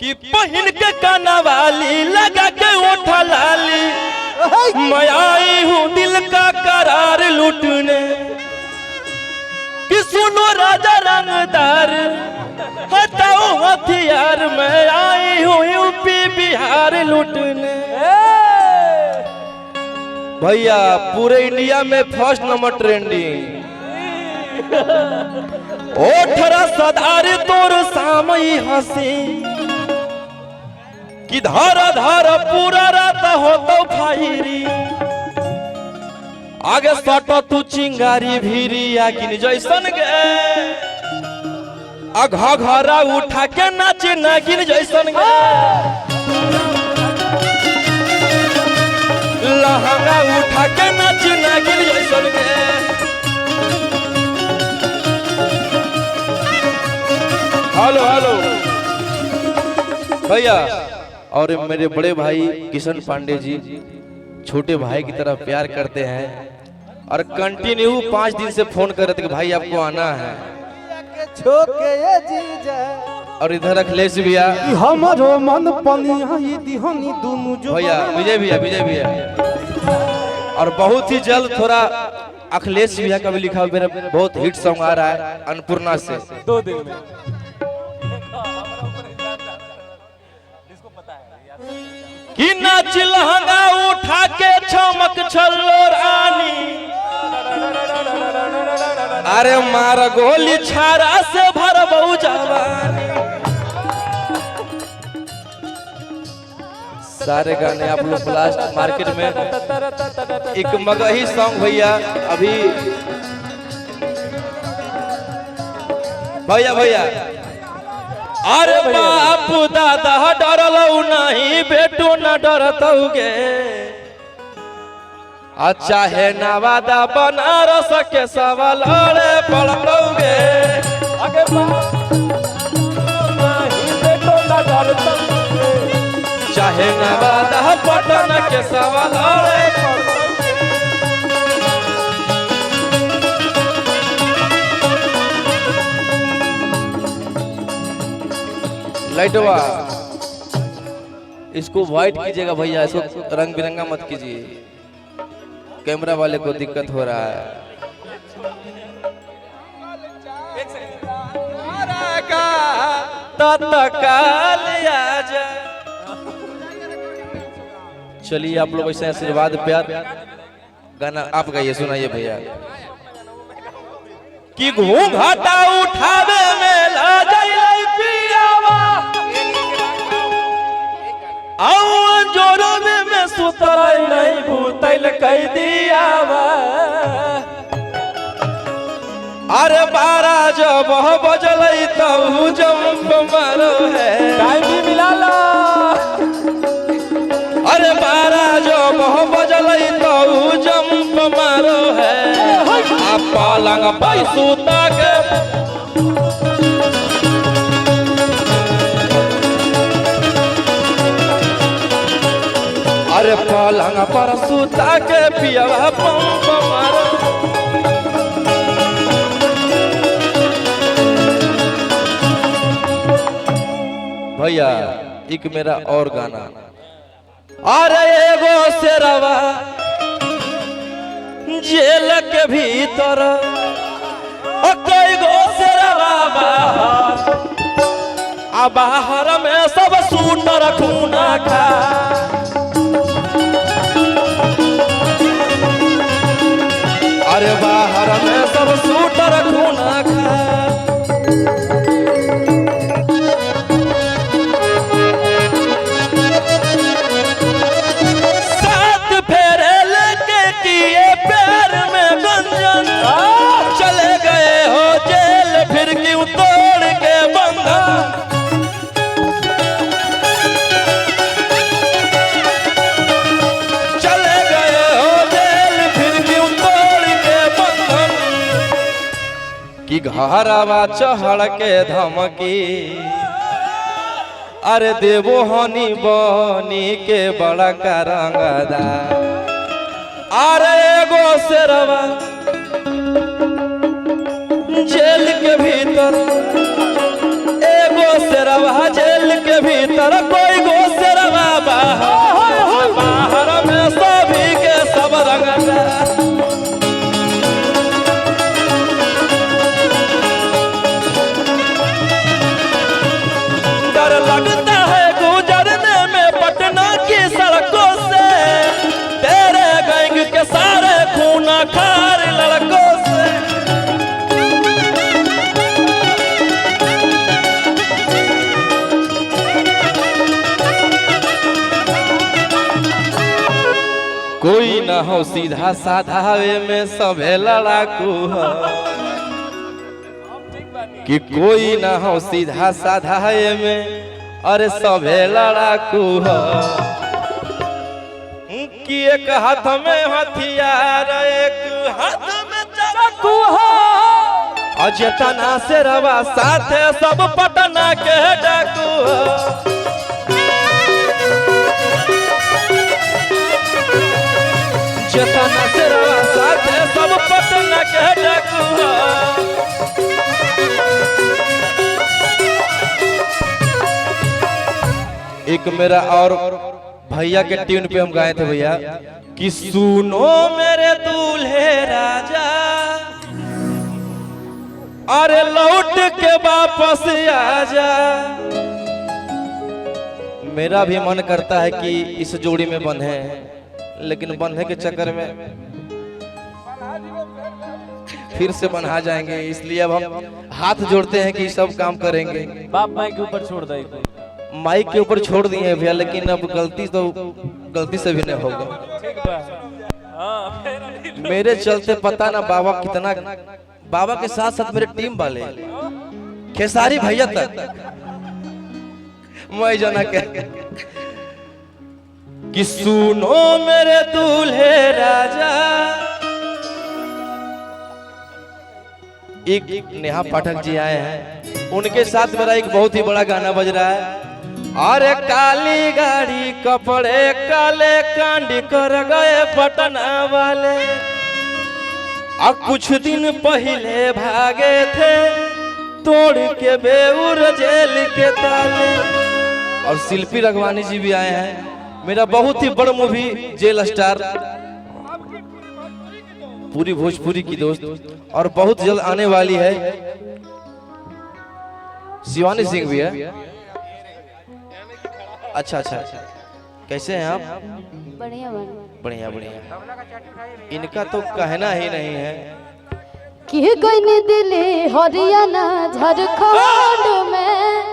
कि पहन के कानावाली लगा के ओठा लाली मैं आई हूँ दिल का करार लूटने कि सुनो राजा रंगदार हटाओ हथियार मैं आई हूँ यूपी बिहार लूटने। भैया पूरे इंडिया में फर्स्ट नंबर ट्रेंडिंग ओठरा सदार तोर सामई हंसी कि धारा धारा पूरा रात हो तो फायरी आगे सटो तू चिंगारी भीरी आगिन जैसन गे घरा उठा के नाच नागिन जैसन गे लहंगा उठा के नाच नागिन जैसन गे। हेलो हेलो भैया और मेरे बड़े भाई किशन पांडे जी छोटे भाई की तरह प्यार करते हैं और कंटिन्यू 5 दिन से फोन कर रहे थे कि भाई आपको आना है। और इधर अखिलेश भैया हमारो मन पनिया दिहनी दुनु जो भैया विजय भैया और बहुत ही जल्द थोड़ा अखिलेश भैया का भी लिखा मेरा बहुत हिट सॉन्ग आ रहा है अन्नपूर्णा से 2 दिन में कि नाच लहंगा उठा के चमक छल्लो रानी अरे मार गोली छारा से भर बहु जवानी। सारे गाने आप लोग ब्लास्ट मार्केट में एक मगही सॉन्ग भैया अभी भैया अरे बाप दादा डरलऊ नहीं बेटो न डरतौगे अच्छा है नवादा बनारस के सवाल अरे पढ़ोगे आगे नहीं बेटो ना डरतौगे चाहे नवादा पटना के सवाल अरे लाइटवा इसको व्हाइट कीजिएगा भैया इसको रंग बिरंगा मत कीजिए कैमरा वाले को दिक्कत हो रहा है। चलिए आप लोग ऐसे आशीर्वाद प्यार गाना आप गाइए सुनाइए भैया कि घूंघटा उठावे में ला जाइले पियावा आओ जोरो में सुतराई नहीं भूतैल कह दियावा अरे 12 जब बजलै तब जंप मारो है टाइम भी मिला ला अरे 12 जब बजलै तब जंप मारो है आप पलंग पर सुता के अरे पलंग पर सुता के पियवा पंप मारो भैया एक मेरा और गाना अरे एगो शेरवा जेल के भीतर कई गो शेरवा बाहर में सब सूटर खूना खा अरे बाहर में सब सूटर खूना खा साथ फेरे लेके किए पैर में गंजन चले गए हो जेल फिर क्यों तोड़ के बंधन चले गए हो जेल फिर क्यों तोड़ के बंधन कि घरवा चढ़ के धमकी अरे देवो हनी बनी के बड़ा का रंगदा अरे एगो शेरवा जेल के भीतर एगो शेरवा जेल के भीतर, कोई गो शेरवा बाहर, बाहर में सभी के सब रंगदार। डर लगता है गुजरने में पटना की सड़कों से, तेरे गैंग के सारे खूना खार लड़कों से। कोई ना हो सीधा साधा वे में सभे लड़ाकू हो, कि कोई ना हो सीधा साधा वे में अरे सभे लड़ाकू हो। कि एक हाथ में हथियार एक हाथ में चाकू हो, अजतना से रवा साथे सब पटना के डाकू हो। जतना से रवा साथे सब पटना के डाकू हो। एक मेरा और भैया के ट्यून पे हम गाए थे भैया, कि सुनो मेरे दूल्हे राजा, अरे लौट के वापस आजा। मेरा भी मन करता है कि इस जोड़ी में बंधे, लेकिन बंधे के चक्कर में फिर से बंधा जाएंगे, इसलिए अब हम हाथ जोड़ते हैं कि सब काम करेंगे। बाप माई के ऊपर छोड़ दे, माइक के ऊपर छोड़ दिए हैं भैया, लेकिन अब गलती से भी नहीं होगा। मेरे चलते पता ना बाबा कितना, बाबा के साथ साथ मेरे टीम वाले खेसारी भैया तक मैं जाना के कि सुनो मेरे दूल्हे राजा। एक नेहा पाठक जी आए हैं, उनके साथ मेरा एक बहुत ही बड़ा गाना बज रहा है। अरे काली गाड़ी कपड़े काले कांड कर गए पटना वाले, अब कुछ दिन पहले भागे थे तोड़ के बेउर जेल के ताले। और शिल्पी रघवानी जी भी आए हैं, मेरा बहुत ही बड़ा मूवी जेल स्टार, पूरी भोजपुरी की दोस्त, और बहुत जल्द आने वाली है। शिवानी सिंह भी है। अच्छा अच्छा, कैसे हैं आप? बढ़िया बढ़िया बढ़िया। इनका तो कहना ही नहीं है कि कोई दिल्ली हरियाणा झारखंड में